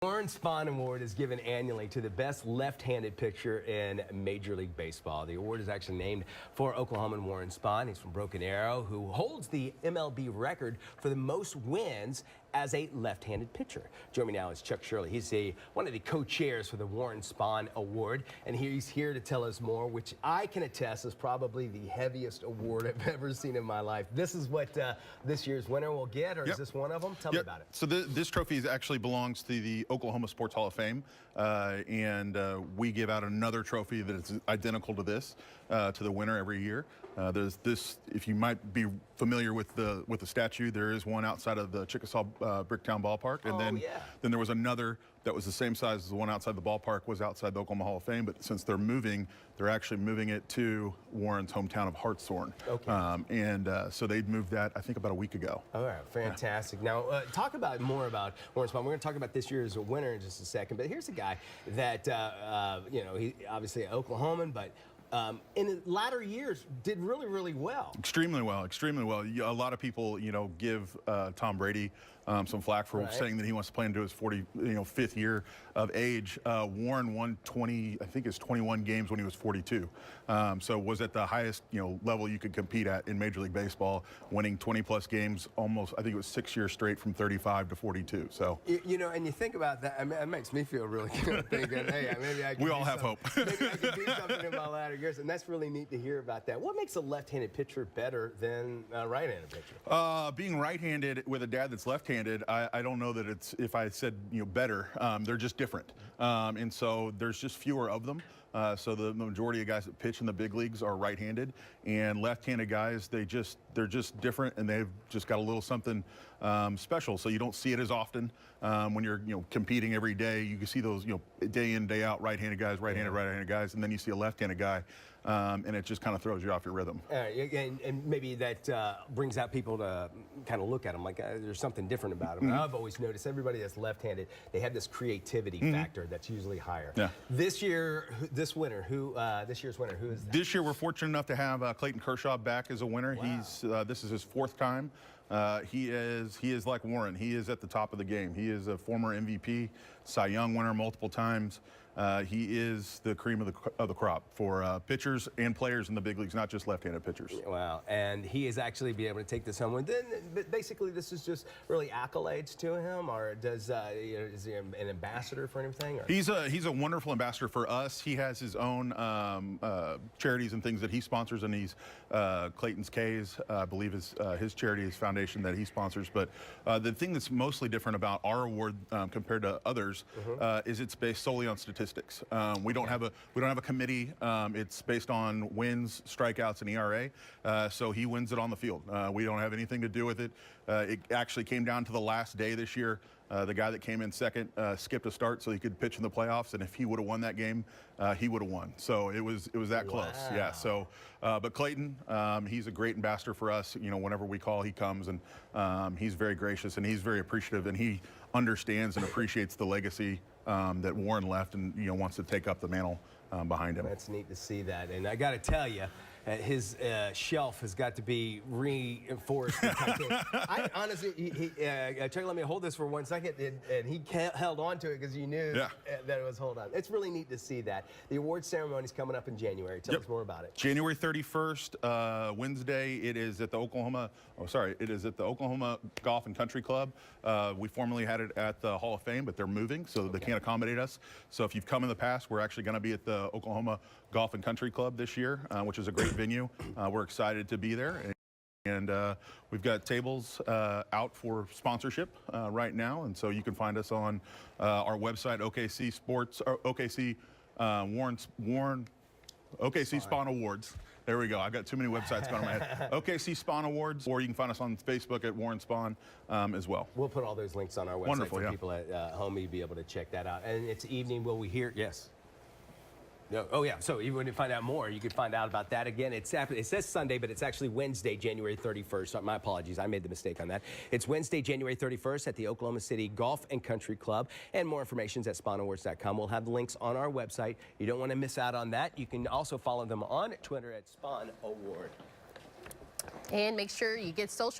Warren Spahn Award is given annually to the best left-handed pitcher in Major League Baseball. The award is actually named for Oklahoman Warren Spahn. He's from Broken Arrow, who holds the MLB record for the most wins as a left-handed pitcher. Joining me now is Chuck Shirley. He's one of the co-chairs for the Warren Spahn Award, and he's here to tell us more, which I can attest is probably the heaviest award I've ever seen in my life. This is what this year's winner will get, or is this one of them? Tell me about it. So this trophy actually belongs to the Oklahoma Sports Hall of Fame, and we give out another trophy that is identical to this to the winner every year. There's this, if you might be familiar with the statue, there is one outside of the Chickasaw Bricktown Ballpark, and then there was another that was the same size as the one outside the ballpark, was outside the Oklahoma Hall of Fame, but since they're moving, they're actually moving it to Warren's hometown of Hartshorn. So they moved that, I think, about a week ago. All right, fantastic. Now, talk more about Warren Spahn. We're going to talk about this year's winner in just a second, but here's a guy that, you know, he obviously an Oklahoman, but in his latter years did really, really well. Extremely well, extremely well. A lot of people, you know, give Tom Brady some flack for saying that he wants to play into his 45th year of age. Warren won 21 games when he was 42. So was at the highest, level you could compete at in Major League Baseball, winning 20-plus games almost, I think it was 6 years straight from 35 to 42. So you know, and you think about that, I mean, it makes me feel really good thinking, hey, maybe I can we all have hope. Maybe I can do something in my latter years, and that's really neat to hear about that. What makes a left-handed pitcher better than a right-handed pitcher? Being right-handed with a dad that's left-handed, I don't know that it's, if I said, better, they're just different. And so there's just fewer of them. So the majority of guys that pitch in the big leagues are right-handed, and left-handed guys, they're just different, and they've just got a little something special. So you don't see it as often when you're competing every day. You can see those day in, day out right-handed guys, right-handed guys, and then you see a left-handed guy, and it just kind of throws you off your rhythm. And maybe that brings out people to kind of look at them like there's something different about them. I've always noticed everybody that's left-handed, they have this creativity factor that's usually higher. This year, this winner, this year's winner, who is that? This year, we're fortunate enough to have Clayton Kershaw back as a winner. Wow. This is his 4th time. He is like Warren. He is at the top of the game. He is a former MVP, Cy Young winner multiple times. He is the cream of the crop for pitchers and players in the big leagues, not just left-handed pitchers. Wow, and he is actually be able to take this home. And then, basically, this is just really accolades to him, or is he an ambassador for anything? Or? He's a wonderful ambassador for us. He has his own charities and things that he sponsors, and he's Clayton's K's, I believe, is his charity, his foundation that he sponsors. But the thing that's mostly different about our award compared to others is it's based solely on statistics. We don't have a committee. It's based on wins, strikeouts, and ERA. So he wins it on the field. We don't have anything to do with it. It actually came down to the last day this year. The guy that came in second skipped a start so he could pitch in the playoffs, and if he would have won that game, he would have won. So it was that close. Yeah. So, but Clayton, he's a great ambassador for us. Whenever we call, he comes, and he's very gracious, and he's very appreciative, and he understands and appreciates the legacy that Warren left, and wants to take up the mantle behind him. That's neat to see that, and I got to tell you, his shelf has got to be reinforced. I honestly, Chuck, let me hold this for 1 second, and he held on to it because you knew that it was hold on. It's really neat to see that. The award ceremony is coming up in January. Tell us more about it. January 31st, Wednesday. It is at the Oklahoma Golf and Country Club. We formerly had it at the Hall of Fame, but they're moving, so they can't accommodate us. So if you've come in the past, we're actually going to be at the Oklahoma Golf and Country Club this year, which is a great venue. We're excited to be there, and we've got tables out for sponsorship right now, and so you can find us on our website, OKC Sports, or OKC OKC Spahn Awards. There we go. I've got too many websites going in my head. OKC Spahn Awards, or you can find us on Facebook at Warren Spahn as well. We'll put all those links on our website for people at home. You'll be able to check that out. And it's evening. Will we hear? Yes. No. Oh, yeah. So even to find out more, you can find out about that. Again, it says Sunday, but it's actually Wednesday, January 31st. So my apologies. I made the mistake on that. It's Wednesday, January 31st at the Oklahoma City Golf and Country Club. And more information is at SpahnAwards.com. We'll have the links on our website. You don't want to miss out on that. You can also follow them on Twitter at Spahn Award. And make sure you get social